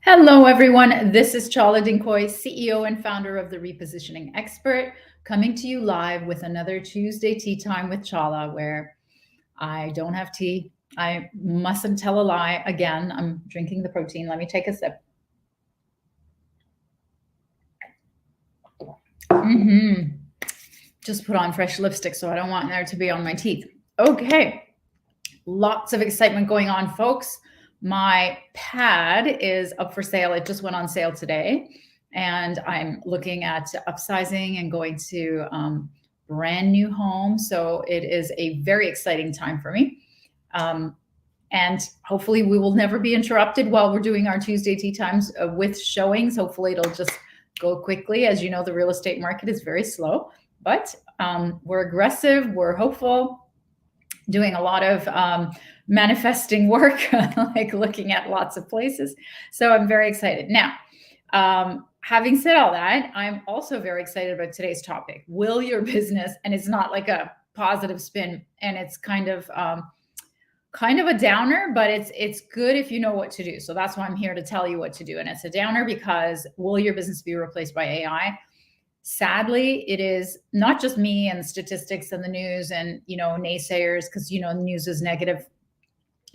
Hello, everyone. This is Chala, CEO and founder of the Repositioning Expert, coming to you live with another Tuesday Tea Time with Chala, where I don't have tea. I mustn't tell a lie. Again, I'm drinking the protein. Let me take a sip. Just put on fresh lipstick, so I don't want there to be on my teeth. Okay, lots of excitement going on, folks. My pad is up for sale. It just went on sale today, and I'm looking at upsizing and going to brand new home. So it is a very exciting time for me. And hopefully we will never be interrupted while we're doing our Tuesday tea times with showings. Hopefully it'll just go quickly. As you know, the real estate market is very slow, but we're aggressive, we're hopeful, doing a lot of manifesting work, like looking at lots of places. So I'm very excited. Now, having said all that, I'm also very excited about today's topic. Will your business, and it's not like a positive spin, and it's kind of a downer, but it's good if you know what to do. So that's why I'm here to tell you what to do. And it's a downer because will your business be replaced by AI? Sadly, it is not just me and statistics and the news and, naysayers, because, the news is negative,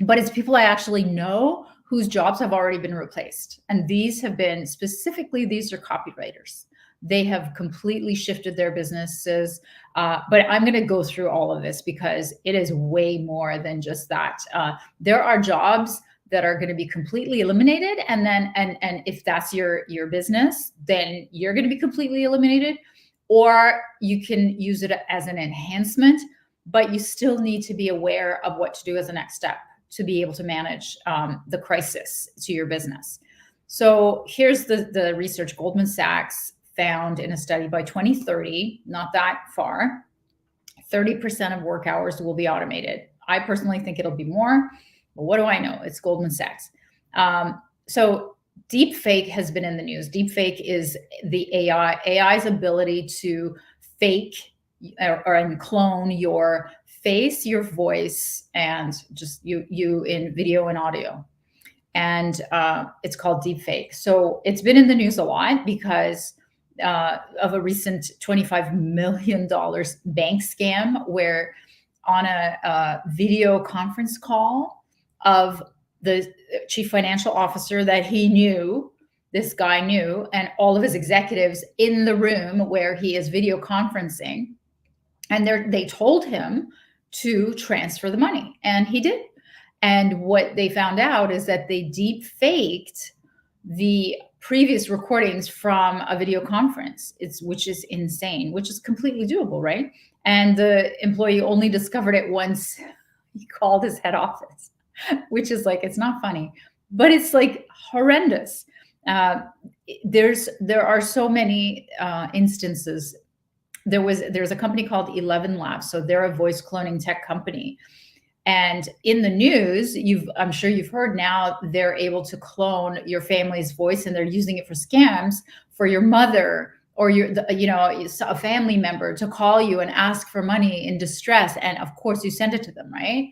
but it's people I actually know whose jobs have already been replaced. And these are copywriters. They have completely shifted their businesses. But I'm going to go through all of this because it is way more than just that. There are jobs that are going to be completely eliminated. And then, and if that's your business, then you're going to be completely eliminated, or you can use it as an enhancement, but you still need to be aware of what to do as a next step to be able to manage the crisis to your business. So here's the research. Goldman Sachs found in a study by 2030, not that far, 30% of work hours will be automated. I personally think it'll be more, but what do I know? It's Goldman Sachs. So deep fake has been in the news. Deep fake is the AI's ability to fake and clone your face, your voice, and just you in video and audio. And it's called deep fake. So it's been in the news a lot because of a recent $25 million bank scam where on a video conference call of the chief financial officer that this guy knew, and all of his executives in the room where he is video conferencing. And they told him to transfer the money, and he did. And what they found out is that they deep faked the previous recordings from a video conference, which is insane, which is completely doable, right? And the employee only discovered it once he called his head office, which is like, it's not funny, but it's like horrendous. There are so many instances. There's a company called 11 Labs. So they're a voice cloning tech company. And in the news, I'm sure you've heard now, they're able to clone your family's voice, and they're using it for scams for your mother or a family member to call you and ask for money in distress. And of course you send it to them, right?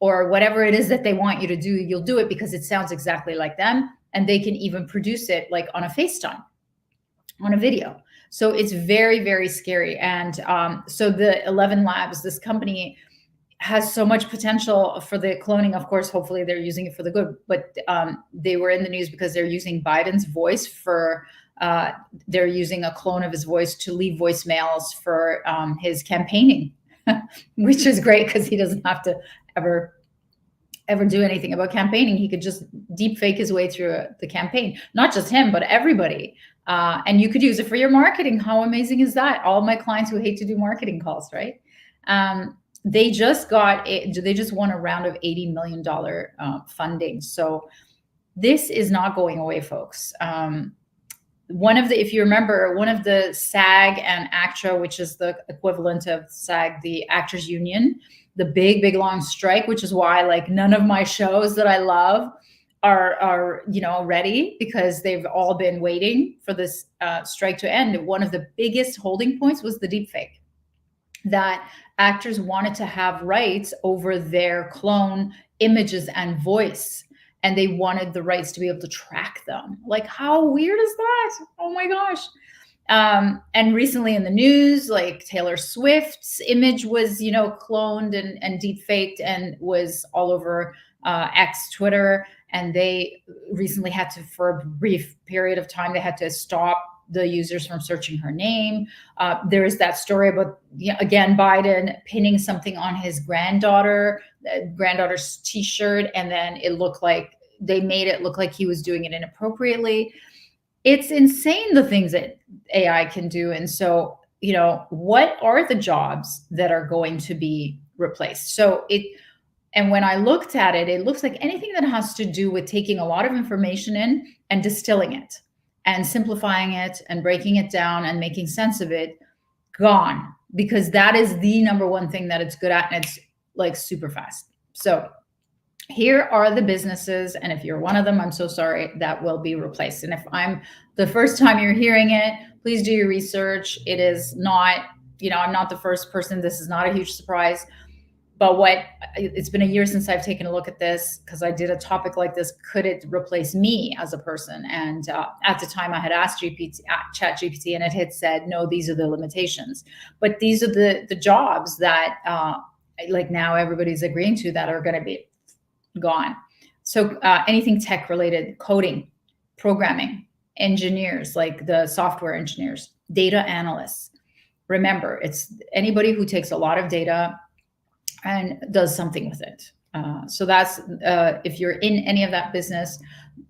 Or whatever it is that they want you to do, you'll do it because it sounds exactly like them. And they can even produce it like on a FaceTime, on a video. So it's very, very scary. And so the 11 Labs, this company, has so much potential for the cloning. Of course, hopefully they're using it for the good, but they were in the news because they're using Biden's voice they're using a clone of his voice to leave voicemails for his campaigning, which is great because he doesn't have to ever do anything about campaigning. He could just deep fake his way through the campaign, not just him, but everybody. And you could use it for your marketing. How amazing is that? All my clients who hate to do marketing calls, right? They just won a round of $80 million funding. So this is not going away, folks. If you remember, one of the SAG and ACTRA, which is the equivalent of SAG, the Actors Union, the big long strike, which is why like none of my shows that I love are ready, because they've all been waiting for this strike to end. One of the biggest holding points was the deepfake, that actors wanted to have rights over their clone images and voice. and they wanted the rights to be able to track them. Like, how weird is that? Oh my gosh. And recently in the news, like Taylor Swift's image was, cloned and deep faked and was all over X Twitter. And they recently had to, for a brief period of time, they had to stop the users from searching her name. There is that story about, again, Biden pinning something on his granddaughter's T-shirt, and then it looked like they made it look like he was doing it inappropriately. It's insane the things that AI can do. And so, what are the jobs that are going to be replaced? And when I looked at it, it looks like anything that has to do with taking a lot of information in and distilling it and simplifying it and breaking it down and making sense of it, gone, because that is the number one thing that it's good at. And it's like super fast. So here are the businesses, and if you're one of them, I'm so sorry, that will be replaced. And if I'm the first time you're hearing it, please do your research. It is not, I'm not the first person. This is not a huge surprise. But it's been a year since I've taken a look at this, because I did a topic like this. Could it replace me as a person? And at the time I had asked ChatGPT, and it had said, no, these are the limitations. But these are the jobs that like now everybody's agreeing to that are going to be gone. So anything tech related, coding, programming, engineers, like the software engineers, data analysts. Remember, it's anybody who takes a lot of data and does something with it. So that's if you're in any of that business.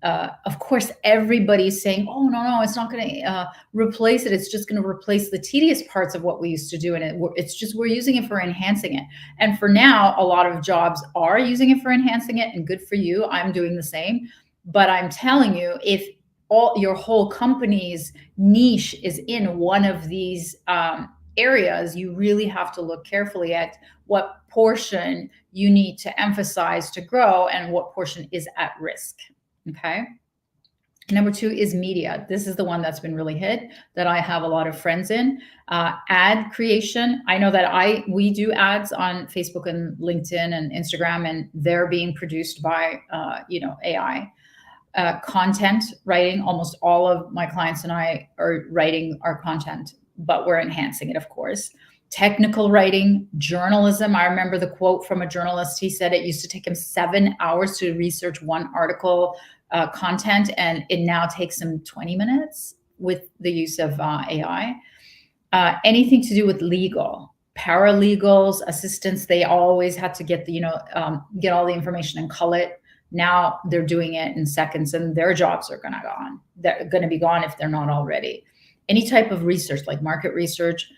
Of course, everybody's saying, oh, no, it's not going to replace it. It's just going to replace the tedious parts of what we used to do. And it's just, we're using it for enhancing it. And for now, a lot of jobs are using it for enhancing it, and good for you. I'm doing the same. But I'm telling you, if your whole company's niche is in one of these areas, you really have to look carefully at what portion you need to emphasize to grow and what portion is at risk. Okay. Number 2 is media. This is the one that's been really hit, that I have a lot of friends in. Ad creation. I know that we do ads on Facebook and LinkedIn and Instagram, and they're being produced by AI. Content writing. Almost all of my clients and I are writing our content, but we're enhancing it, of course. Technical writing, journalism. I remember the quote from a journalist. He said it used to take him 7 hours to research one article content, and it now takes him 20 minutes with the use of AI. Anything to do with legal, paralegals, assistants, they always had to get get all the information and cull it. Now they're doing it in seconds, and their jobs are going to be gone if they're not already. Any type of research, like market research,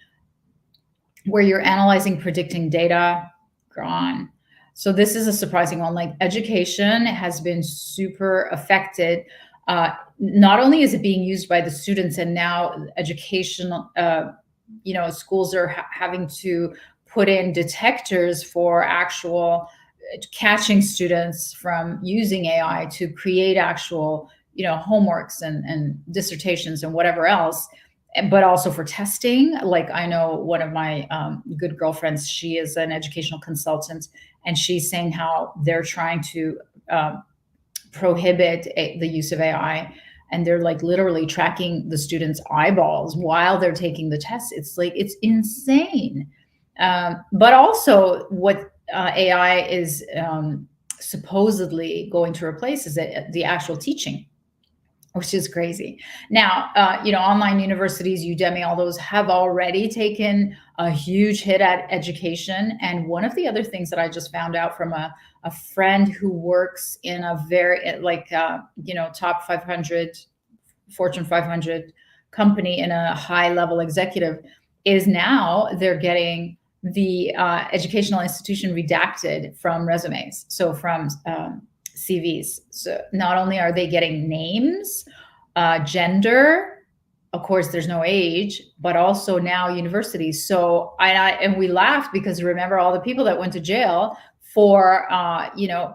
where you're analyzing, predicting data, gone. So this is a surprising one. Like education has been super affected. Not only is it being used by the students, and now educational, schools are having to put in detectors for actual catching students from using AI to create actual, homeworks and dissertations and whatever else. But also for testing. Like I know one of my good girlfriends, she is an educational consultant, and she's saying how they're trying to prohibit the use of AI, and they're like literally tracking the students' eyeballs while they're taking the test. It's insane. But also what AI is supposedly going to replace is the actual teaching, which is crazy. Now, online universities, Udemy, all those have already taken a huge hit at education. And one of the other things that I just found out from a friend who works in a very top 500, Fortune 500 company, in a high level executive, is now they're getting the educational institution redacted from resumes. So from CVs. So not only are they getting names, gender, of course, there's no age, but also now universities. So and we laughed because remember all the people that went to jail for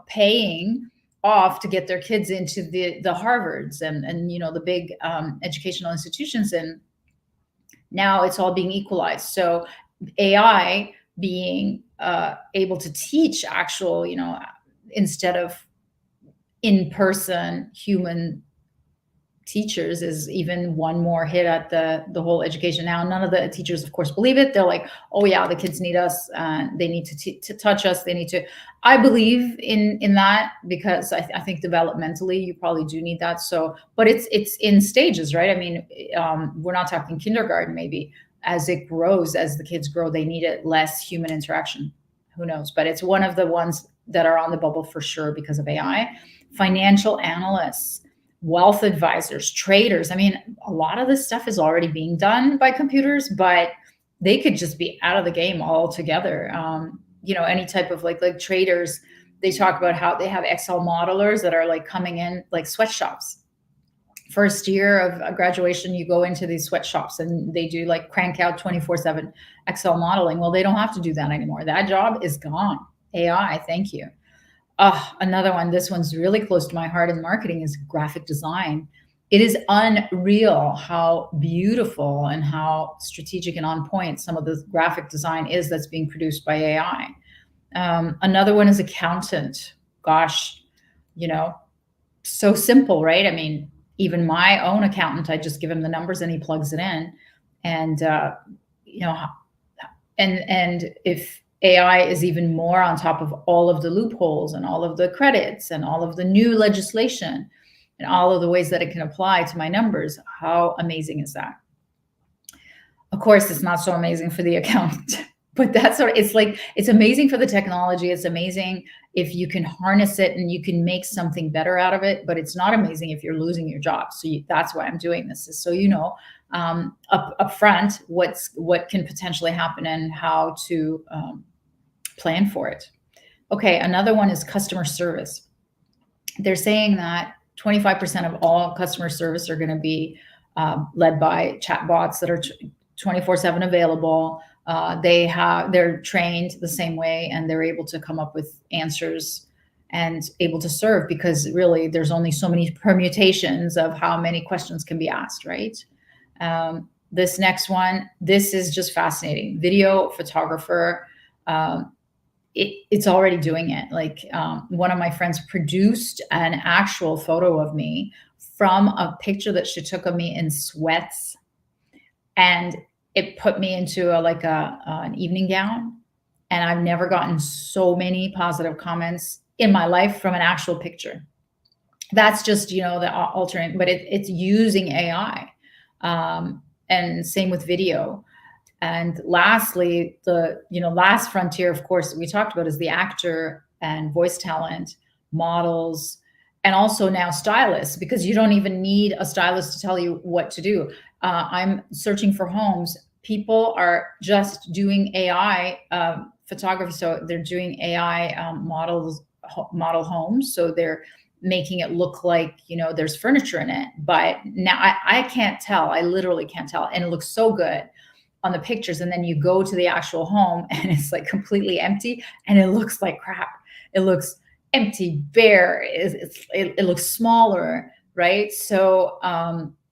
paying off to get their kids into the Harvards and the big educational institutions, and now it's all being equalized. So AI being able to teach actual, instead of in-person human teachers is even one more hit at the whole education. Now, none of the teachers, of course, believe it. They're like, oh yeah, the kids need us, they need to touch us, they need to. I believe in that, because I think developmentally you probably do need that. So, but it's in stages, right? I mean, we're not talking kindergarten. Maybe as it grows, as the kids grow, they need it less human interaction. Who knows? But it's one of the ones that are on the bubble for sure because of AI. Financial analysts, wealth advisors, traders. I mean, a lot of this stuff is already being done by computers, but they could just be out of the game altogether. Any type of like traders, they talk about how they have Excel modelers that are like coming in like sweatshops. First year of graduation, you go into these sweatshops and they do like crank out 24/7 Excel modeling. Well, they don't have to do that anymore. That job is gone. AI, thank you. Another one, this one's really close to my heart in marketing, is graphic design. It is unreal how beautiful and how strategic and on point some of the graphic design is that's being produced by AI. Another one is accountant. Gosh, so simple, right? I mean, even my own accountant, I just give him the numbers and he plugs it in. And, you know, and if AI is even more on top of all of the loopholes and all of the credits and all of the new legislation and all of the ways that it can apply to my numbers, how amazing is that? Of course, it's not so amazing for the accountant, but it's amazing for the technology. It's amazing if you can harness it and you can make something better out of it, but it's not amazing if you're losing your job. So that's why I'm doing this, is so up front what can potentially happen and how to plan for it. Okay, another one is customer service. They're saying that 25% of all customer service are going to be led by chatbots that are 24/7 available. They're trained the same way, and they're able to come up with answers and able to serve, because really there's only so many permutations of how many questions can be asked, right? This next one, this is just fascinating. Video photographer. It's already doing it. Like one of my friends produced an actual photo of me from a picture that she took of me in sweats, and it put me into an evening gown. And I've never gotten so many positive comments in my life from an actual picture. That's just, the altering, but it's using AI. And same with video. And lastly, the last frontier, of course, we talked about, is the actor and voice talent, models, and also now stylists, because you don't even need a stylist to tell you what to do. I'm searching for homes. People are just doing AI photography. So they're doing AI model homes. So they're making it look like, there's furniture in it. But now I can't tell. I literally can't tell. And it looks so good on the pictures. And then you go to the actual home and it's like completely empty and it looks like crap. It looks empty, bare. It looks smaller, right? So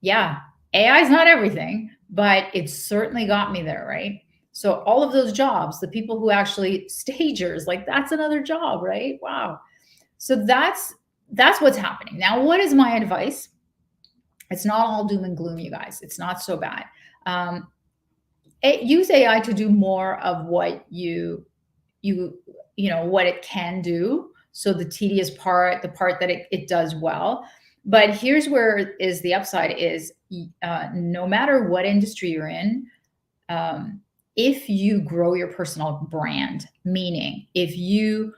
yeah, AI is not everything, but it certainly got me there, right? So all of those jobs, the people who actually stagers, like that's another job, right? Wow. So that's what's happening. Now, what is my advice? It's not all doom and gloom, you guys. It's not so bad. Use AI to do more of what what it can do. So the tedious part, the part that it does well. But here's where is the upside is, no matter what industry you're in, if you grow your personal brand, meaning if you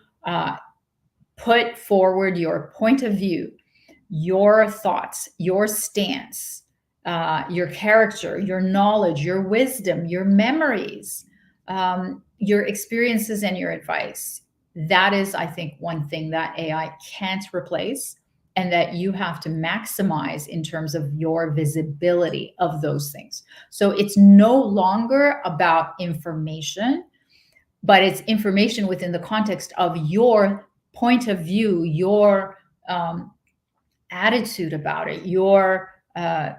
put forward your point of view, your thoughts, your stance, your character, your knowledge, your wisdom, your memories, your experiences, and your advice. That is, I think, one thing that AI can't replace, and that you have to maximize in terms of your visibility of those things. So it's no longer about information, but it's information within the context of your point of view, your attitude about it, your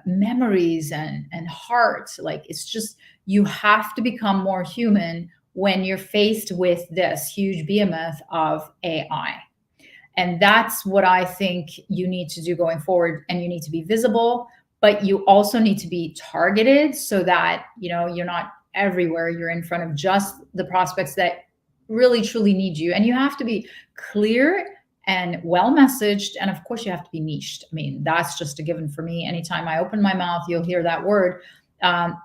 memories and heart. Like, it's just, you have to become more human when you're faced with this huge behemoth of AI. And that's what I think you need to do going forward. And you need to be visible, but you also need to be targeted so that, you're not everywhere. You're in front of just the prospects that really truly need you. And you have to be clear and well messaged. And of course, you have to be niched. I mean, that's just a given for me. Anytime I open my mouth, you'll hear that word.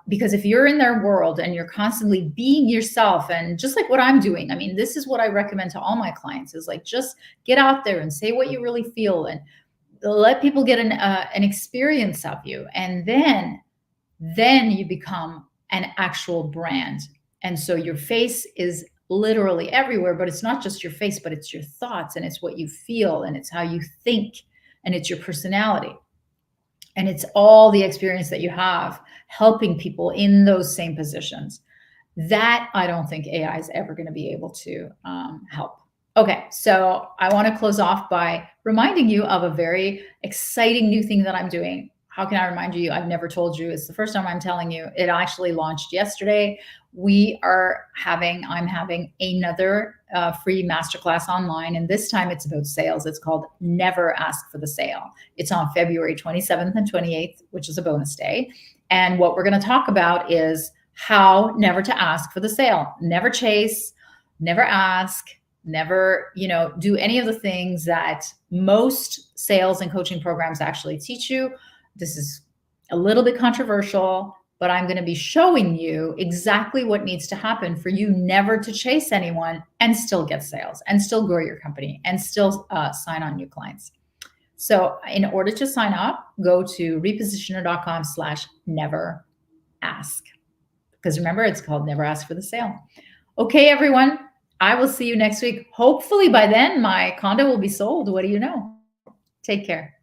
Because if you're in their world and you're constantly being yourself, and just like what I'm doing, I mean, this is what I recommend to all my clients is like, just get out there and say what you really feel and let people get an experience of you. And then you become an actual brand. And so your face is literally everywhere, but it's not just your face, but it's your thoughts, and it's what you feel, and it's how you think, and it's your personality. And it's all the experience that you have helping people in those same positions. That I don't think AI is ever going to be able to help. Okay, so I want to close off by reminding you of a very exciting new thing that I'm doing. How can I remind you? I've never told you. It's the first time I'm telling you. It actually launched yesterday. I'm having another free masterclass online, and this time it's about sales. It's called Never Ask for the Sale. It's on February 27th and 28th, which is a bonus day. And what we're going to talk about is how never to ask for the sale. Never chase, never ask, never, do any of the things that most sales and coaching programs actually teach you. This is a little bit controversial, but I'm going to be showing you exactly what needs to happen for you never to chase anyone and still get sales and still grow your company and still sign on new clients. So in order to sign up, go to repositioner.com/never ask. Because remember, it's called Never Ask for the Sale. Okay, everyone, I will see you next week. Hopefully by then, my condo will be sold. What do you know? Take care.